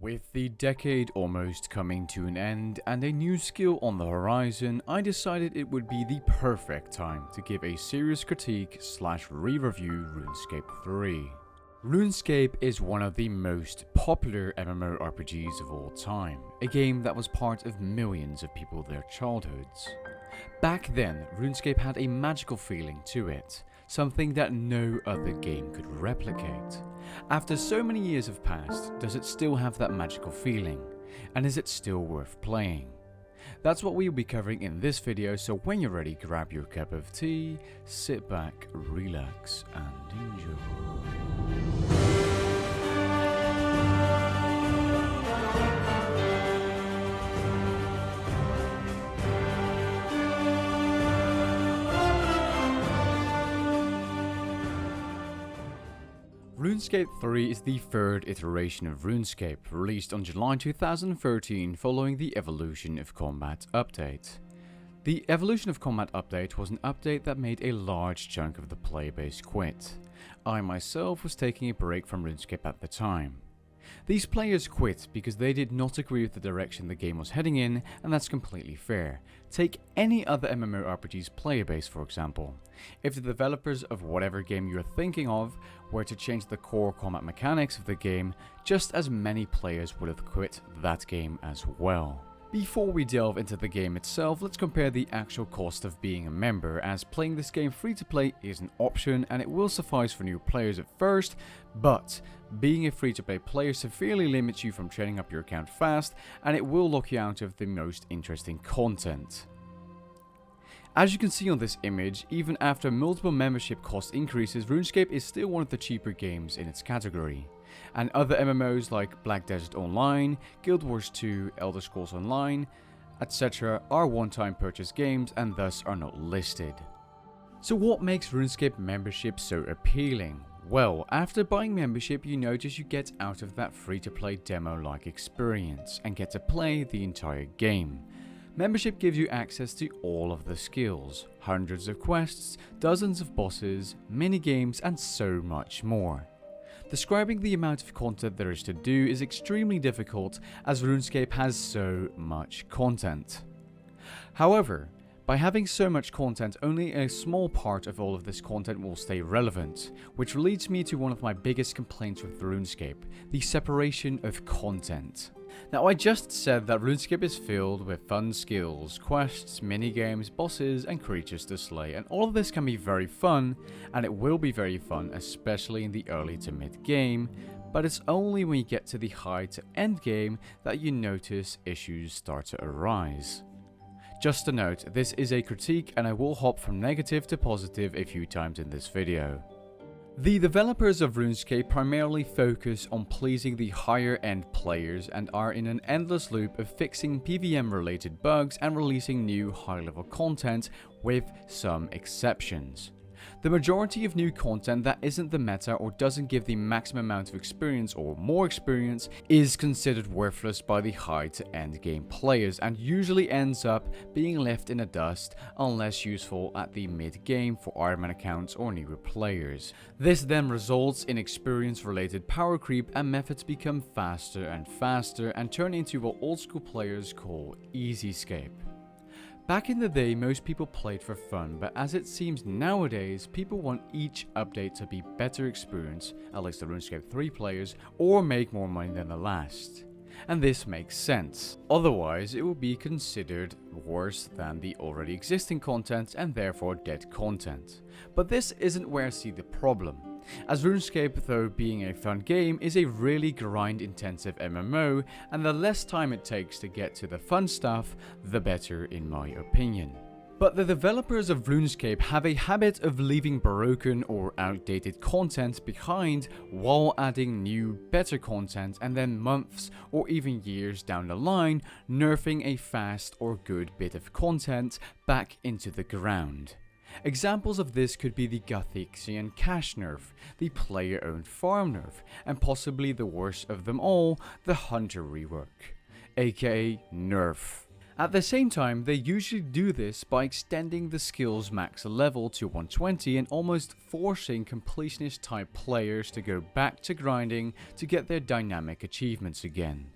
With the decade almost coming to an end and a new skill on the horizon, I decided it would be the perfect time to give a serious critique / re-review RuneScape 3. RuneScape is one of the most popular MMORPGs of all time, a game that was part of millions of people their childhoods. Back then, RuneScape had a magical feeling to it, something that no other game could replicate. After so many years have passed, does it still have that magical feeling? And is it still worth playing? That's what we'll be covering in this video, so when you're ready, grab your cup of tea, sit back, relax, and enjoy. RuneScape 3 is the third iteration of RuneScape, released on July 2013 following the Evolution of Combat update. The Evolution of Combat update was an update that made a large chunk of the player base quit. I myself was taking a break from RuneScape at the time. These players quit because they did not agree with the direction the game was heading in, and that's completely fair. Take any other MMORPG's player base for example. If the developers of whatever game you're thinking of were to change the core combat mechanics of the game, just as many players would have quit that game as well. Before we delve into the game itself, let's compare the actual cost of being a member, as playing this game free to play is an option and it will suffice for new players at first, but being a free to play player severely limits you from training up your account fast, and it will lock you out of the most interesting content. As you can see on this image, even after multiple membership cost increases, RuneScape is still one of the cheaper games in its category. And other MMOs like Black Desert Online, Guild Wars 2, Elder Scrolls Online, etc. are one-time purchase games and thus are not listed. So what makes RuneScape membership so appealing? Well, after buying membership you notice you get out of that free-to-play demo-like experience and get to play the entire game. Membership gives you access to all of the skills, hundreds of quests, dozens of bosses, mini-games and so much more. Describing the amount of content there is to do is extremely difficult as RuneScape has so much content. However, by having so much content, only a small part of all of this content will stay relevant, which leads me to one of my biggest complaints with RuneScape, the separation of content. Now, I just said that RuneScape is filled with fun skills, quests, minigames, bosses and creatures to slay, and all of this can be very fun, and it will be very fun especially in the early to mid game, but it's only when you get to the high to end game that you notice issues start to arise. Just a note, this is a critique and I will hop from negative to positive a few times in this video. The developers of RuneScape primarily focus on pleasing the higher end players and are in an endless loop of fixing PvM related bugs and releasing new high level content, with some exceptions. The majority of new content that isn't the meta or doesn't give the maximum amount of experience or more experience is considered worthless by the high to end game players and usually ends up being left in the dust unless useful at the mid game for Ironman accounts or newer players. This then results in experience related power creep and methods become faster and faster and turn into what old school players call easyscape. Back in the day, most people played for fun, but as it seems nowadays, people want each update to be better experience, at least the RuneScape 3 players, or make more money than the last. And this makes sense. Otherwise, it will be considered worse than the already existing content and therefore dead content. But this isn't where I see the problem. As RuneScape, though being a fun game, is a really grind intensive MMO, and the less time it takes to get to the fun stuff, the better in my opinion. But the developers of RuneScape have a habit of leaving broken or outdated content behind while adding new, better content, and then months or even years down the line, nerfing a fast or good bit of content back into the ground. Examples of this could be the Gothixian cash nerf, the player-owned farm nerf, and possibly the worst of them all, the Hunter rework, aka nerf. At the same time, they usually do this by extending the skills max level to 120 and almost forcing completionist type players to go back to grinding to get their dynamic achievements again.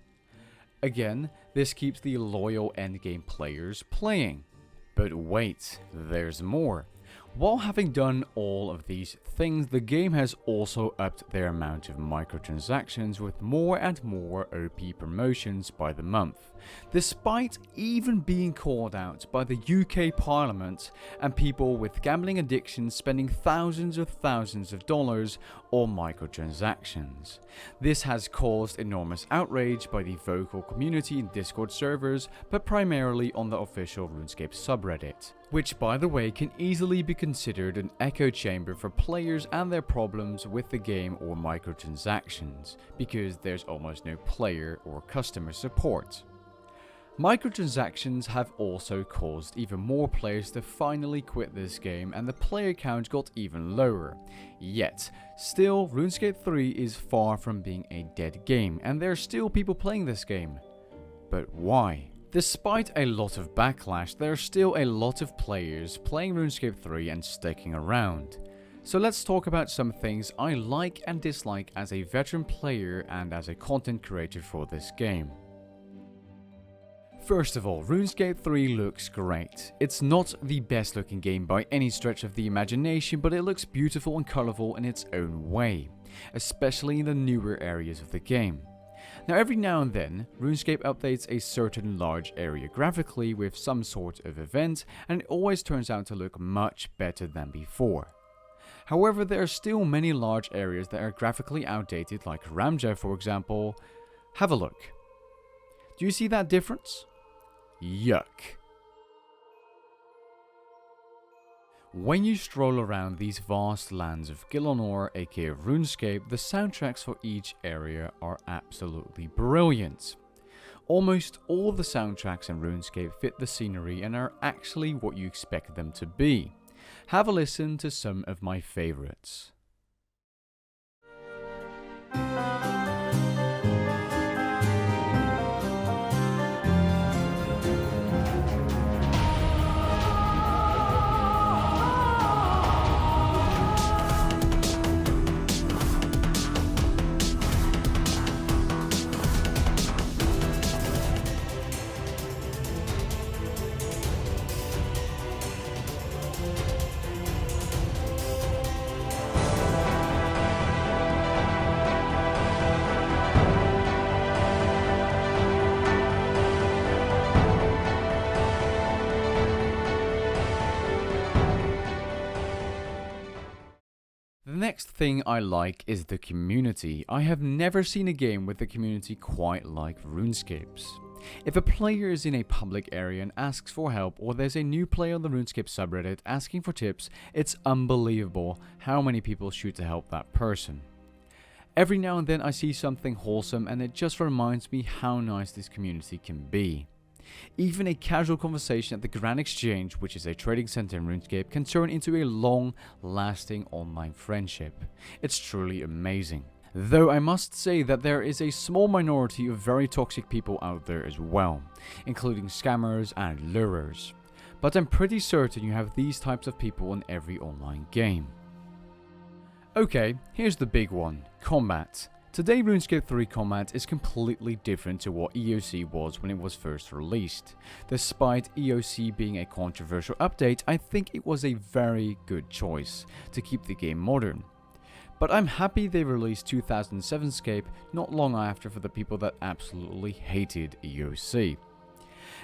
Again, this keeps the loyal endgame players playing. But wait, there's more. While having done all of these things, the game has also upped their amount of microtransactions with more and more OP promotions by the month, despite even being called out by the UK Parliament and people with gambling addictions spending thousands of dollars on microtransactions. This has caused enormous outrage by the vocal community in Discord servers, but primarily on the official Runescape subreddit, which by the way can easily be considered an echo chamber for players and their problems with the game or microtransactions, because there's almost no player or customer support. Microtransactions have also caused even more players to finally quit this game, and the player count got even lower. Yet, still, RuneScape 3 is far from being a dead game, and there are still people playing this game. But why? Despite a lot of backlash, there are still a lot of players playing RuneScape 3 and sticking around. So let's talk about some things I like and dislike as a veteran player and as a content creator for this game. First of all, RuneScape 3 looks great. It's not the best looking game by any stretch of the imagination, but it looks beautiful and colourful in its own way, especially in the newer areas of the game. Now every now and then, RuneScape updates a certain large area graphically with some sort of event, and it always turns out to look much better than before. However, there are still many large areas that are graphically outdated, like Ramja for example. Have a look. Do you see that difference? Yuck. When you stroll around these vast lands of Gilonor, aka RuneScape, the soundtracks for each area are absolutely brilliant. Almost all the soundtracks in RuneScape fit the scenery and are actually what you expect them to be. Have a listen to some of my favorites. The next thing I like is the community. I have never seen a game with a community quite like RuneScape's. If a player is in a public area and asks for help, or there's a new player on the RuneScape subreddit asking for tips, it's unbelievable how many people shoot to help that person. Every now and then I see something wholesome and it just reminds me how nice this community can be. Even a casual conversation at the Grand Exchange, which is a trading center in RuneScape, can turn into a long-lasting online friendship. It's truly amazing. Though I must say that there is a small minority of very toxic people out there as well, including scammers and lurers. But I'm pretty certain you have these types of people in every online game. Okay, here's the big one: combat. Today RuneScape 3 combat is completely different to what EOC was when it was first released. Despite EOC being a controversial update, I think it was a very good choice to keep the game modern. But I'm happy they released 2007scape not long after for the people that absolutely hated EOC.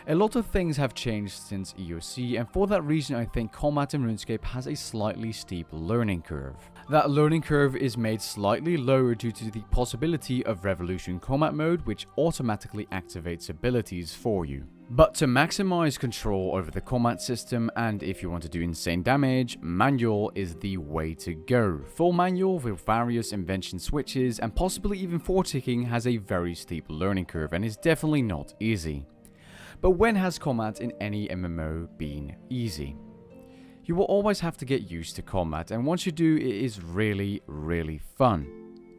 A lot of things have changed since EOC, and for that reason I think combat in RuneScape has a slightly steep learning curve. That learning curve is made slightly lower due to the possibility of Revolution combat mode, which automatically activates abilities for you. But to maximize control over the combat system, and if you want to do insane damage, manual is the way to go. Full manual with various invention switches and possibly even 4-ticking has a very steep learning curve and is definitely not easy. But when has combat in any MMO been easy? You will always have to get used to combat, and once you do, it is really fun.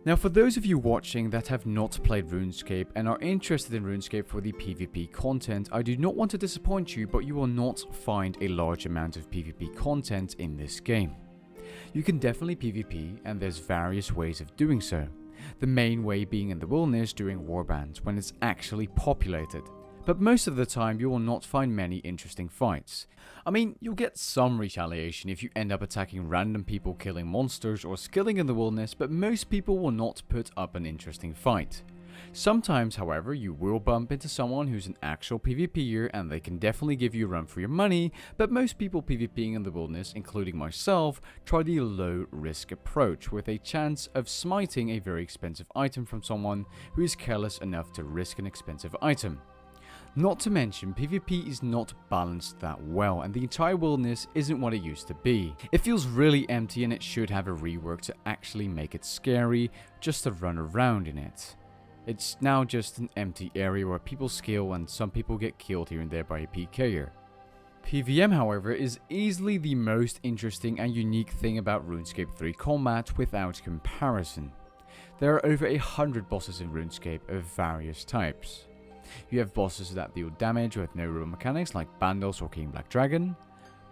Now for those of you watching that have not played RuneScape and are interested in RuneScape for the PvP content, I do not want to disappoint you, but you will not find a large amount of PvP content in this game. You can definitely PvP, and there's various ways of doing so. The main way being in the wilderness during warbands when it's actually populated. But most of the time you will not find many interesting fights. I mean, you'll get some retaliation if you end up attacking random people killing monsters or skilling in the wilderness, but most people will not put up an interesting fight. Sometimes, however, you will bump into someone who's an actual PvPer and they can definitely give you a run for your money, but most people PvPing in the wilderness, including myself, try the low risk approach with a chance of smiting a very expensive item from someone who is careless enough to risk an expensive item. Not to mention, PvP is not balanced that well, and the entire wilderness isn't what it used to be. It feels really empty and it should have a rework to actually make it scary just to run around in it. It's now just an empty area where people skill and some people get killed here and there by a PKer. PvM, however, is easily the most interesting and unique thing about RuneScape 3 combat without comparison. There are over 100 bosses in RuneScape of various types. You have bosses that deal damage with no real mechanics like Bandos or King Black Dragon,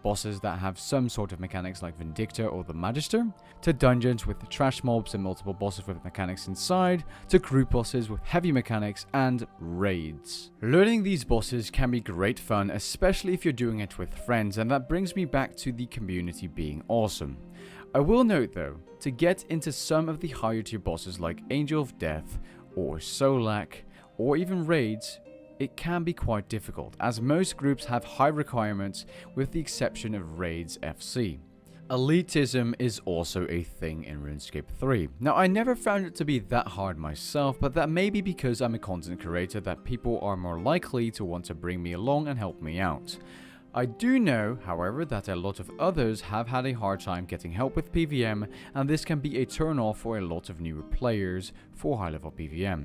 bosses that have some sort of mechanics like Vindictor or the Magister, to dungeons with trash mobs and multiple bosses with mechanics inside, to group bosses with heavy mechanics, and raids. Learning these bosses can be great fun, especially if you're doing it with friends, and that brings me back to the community being awesome. I will note though, to get into some of the higher tier bosses like Angel of Death or Solak, or even raids, it can be quite difficult, as most groups have high requirements with the exception of Raids FC. Elitism is also a thing in RuneScape 3. Now, I never found it to be that hard myself, but that may be because I'm a content creator that people are more likely to want to bring me along and help me out. I do know, however, that a lot of others have had a hard time getting help with PvM, and this can be a turn-off for a lot of newer players for high-level PvM.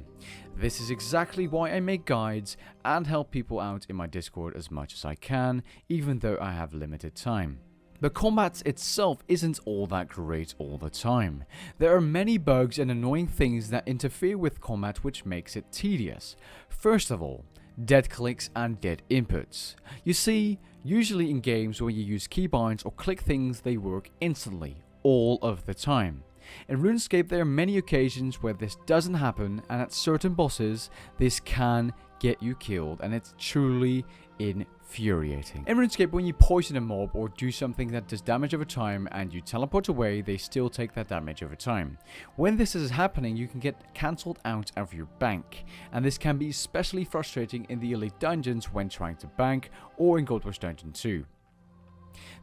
This is exactly why I make guides and help people out in my Discord as much as I can, even though I have limited time. The combat itself isn't all that great all the time. There are many bugs and annoying things that interfere with combat which makes it tedious. First of all, dead clicks and dead inputs. You see, usually in games where you use keybinds or click things, they work instantly, all of the time. In RuneScape, there are many occasions where this doesn't happen, and at certain bosses, this can get you killed, and it's truly infuriating. In RuneScape, when you poison a mob or do something that does damage over time and you teleport away, they still take that damage over time. When this is happening, you can get cancelled out of your bank, and this can be especially frustrating in the elite dungeons when trying to bank, or in Gold Rush Dungeon 2.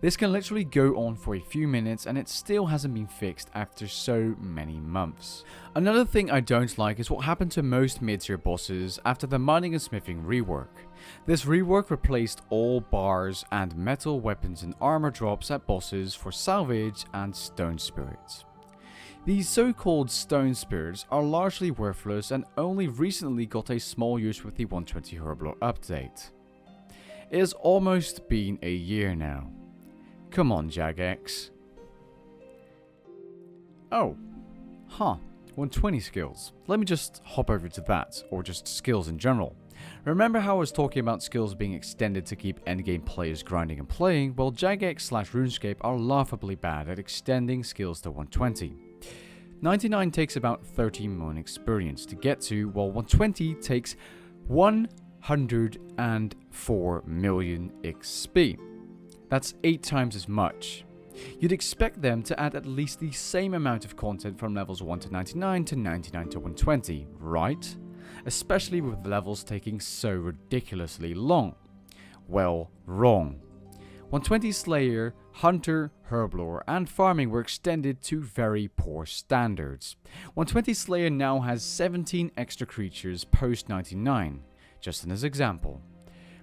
This can literally go on for a few minutes and it still hasn't been fixed after so many months. Another thing I don't like is what happened to most mid-tier bosses after the mining and smithing rework. This rework replaced all bars and metal weapons and armor drops at bosses for salvage and stone spirits. These so-called stone spirits are largely worthless and only recently got a small use with the 120 Herblore update. It has almost been a year now. Come on, Jagex. Oh. 120 skills. Let me just hop over to that, or just skills in general. Remember how I was talking about skills being extended to keep endgame players grinding and playing? Well, Jagex/RuneScape are laughably bad at extending skills to 120. 99 takes about 13 million experience to get to, while 120 takes 104 million XP. That's 8 times as much. You'd expect them to add at least the same amount of content from levels 1 to 99 to 99 to 120, right? Especially with levels taking so ridiculously long. Well, wrong. 120 Slayer, Hunter, Herblore, and Farming were extended to very poor standards. 120 Slayer now has 17 extra creatures post 99, just as an example.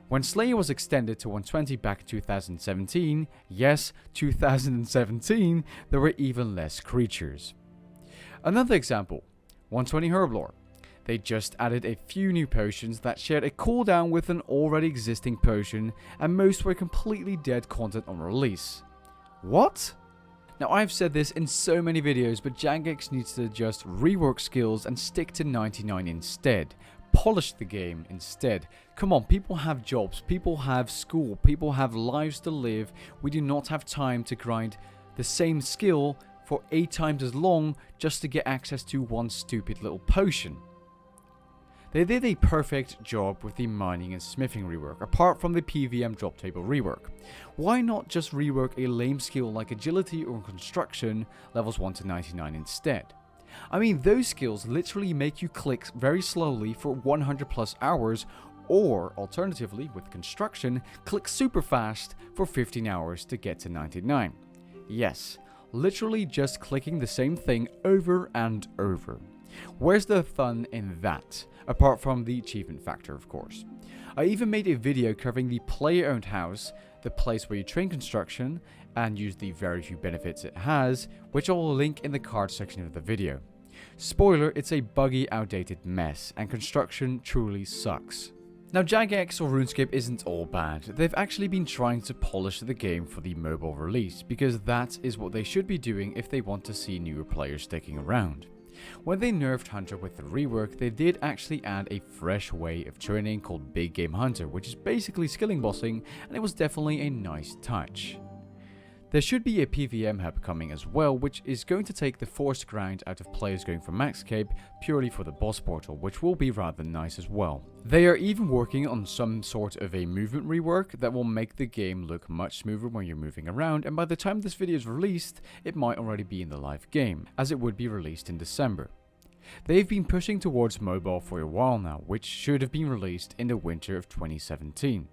When Slayer was extended to 120 back in 2017, yes, 2017, there were even less creatures. Another example, 120 Herblore. They just added a few new potions that shared a cooldown with an already existing potion, and most were completely dead content on release. What? Now, I've said this in so many videos, but Jagex needs to just rework skills and stick to 99 instead. Polish the game instead. Come on, people have jobs, people have school, people have lives to live. We do not have time to grind the same skill for 8 times as long just to get access to one stupid little potion. They did a perfect job with the mining and smithing rework, apart from the PVM drop table rework. Why not just rework a lame skill like agility or construction levels 1 to 99 instead? I mean, those skills literally make you click very slowly for 100 plus hours, or alternatively with construction, click super fast for 15 hours to get to 99. Yes, literally just clicking the same thing over and over. Where's the fun in that? Apart from the achievement factor, of course. I even made a video covering the player-owned house, the place where you train construction, and use the very few benefits it has, which I will link in the card section of the video. Spoiler, it's a buggy, outdated mess, and construction truly sucks. Now, Jagex or Runescape isn't all bad. They've actually been trying to polish the game for the mobile release, because that is what they should be doing if they want to see newer players sticking around. When they nerfed Hunter with the rework, they did actually add a fresh way of training called Big Game Hunter, which is basically skilling bossing, and it was definitely a nice touch. There should be a PVM hub coming as well, which is going to take the forced grind out of players going for max cape purely for the boss portal, which will be rather nice as well. They are even working on some sort of a movement rework that will make the game look much smoother when you're moving around, and by the time this video is released, it might already be in the live game, as it would be released in December. They've been pushing towards mobile for a while now, which should have been released in the winter of 2017.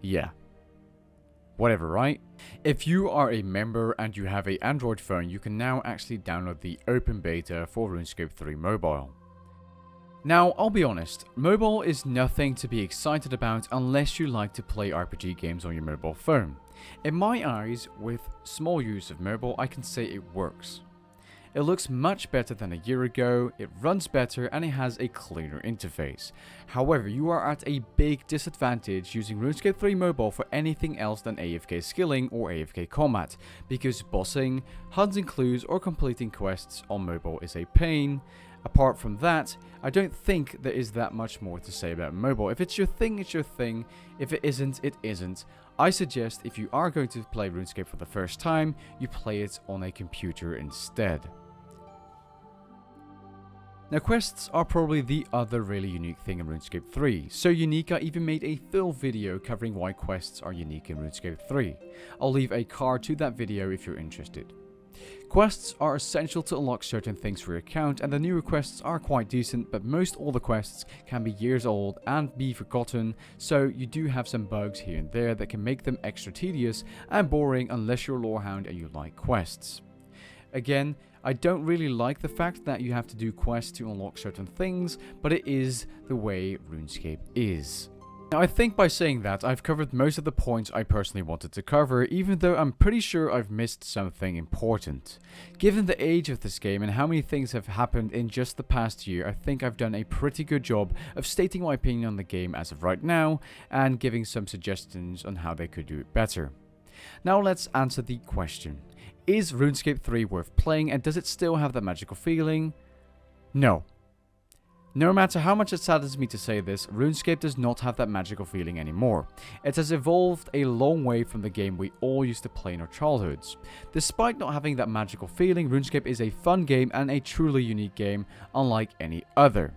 Yeah. Whatever, right? If you are a member and you have an Android phone, you can now actually download the open beta for Runescape 3 mobile. Now, I'll be honest, mobile is nothing to be excited about unless you like to play RPG games on your mobile phone. In my eyes, with small use of mobile, I can say it works. It looks much better than a year ago, it runs better, and it has a cleaner interface. However, you are at a big disadvantage using RuneScape 3 mobile for anything else than AFK skilling or AFK combat, because bossing, hunting clues, or completing quests on mobile is a pain. Apart from that, I don't think there is that much more to say about mobile. If it's your thing, it's your thing. If it isn't, it isn't. I suggest if you are going to play RuneScape for the first time, you play it on a computer instead. Now, quests are probably the other really unique thing in RuneScape 3. So unique, I even made a full video covering why quests are unique in RuneScape 3. I'll leave a card to that video if you're interested. Quests are essential to unlock certain things for your account, and the newer quests are quite decent, but most all the quests can be years old and be forgotten, so you do have some bugs here and there that can make them extra tedious and boring unless you're a lorehound and you like quests. Again, I don't really like the fact that you have to do quests to unlock certain things, but it is the way RuneScape is. Now, I think by saying that, I've covered most of the points I personally wanted to cover, even though I'm pretty sure I've missed something important. Given the age of this game and how many things have happened in just the past year, I think I've done a pretty good job of stating my opinion on the game as of right now, and giving some suggestions on how they could do it better. Now let's answer the question. Is RuneScape 3 worth playing, and does it still have that magical feeling? No. No matter how much it saddens me to say this, RuneScape does not have that magical feeling anymore. It has evolved a long way from the game we all used to play in our childhoods. Despite not having that magical feeling, RuneScape is a fun game and a truly unique game, unlike any other.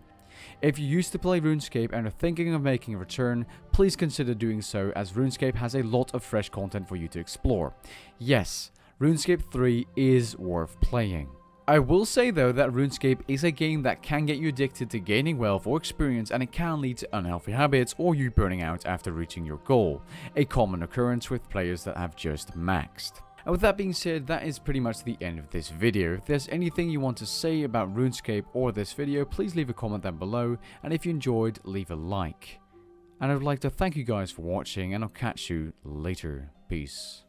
If you used to play RuneScape and are thinking of making a return, please consider doing so, as RuneScape has a lot of fresh content for you to explore. Yes, RuneScape 3 is worth playing. I will say though that RuneScape is a game that can get you addicted to gaining wealth or experience, and it can lead to unhealthy habits or you burning out after reaching your goal, a common occurrence with players that have just maxed. And with that being said, that is pretty much the end of this video. If there's anything you want to say about RuneScape or this video, please leave a comment down below, and if you enjoyed, leave a like. And I would like to thank you guys for watching, and I'll catch you later. Peace.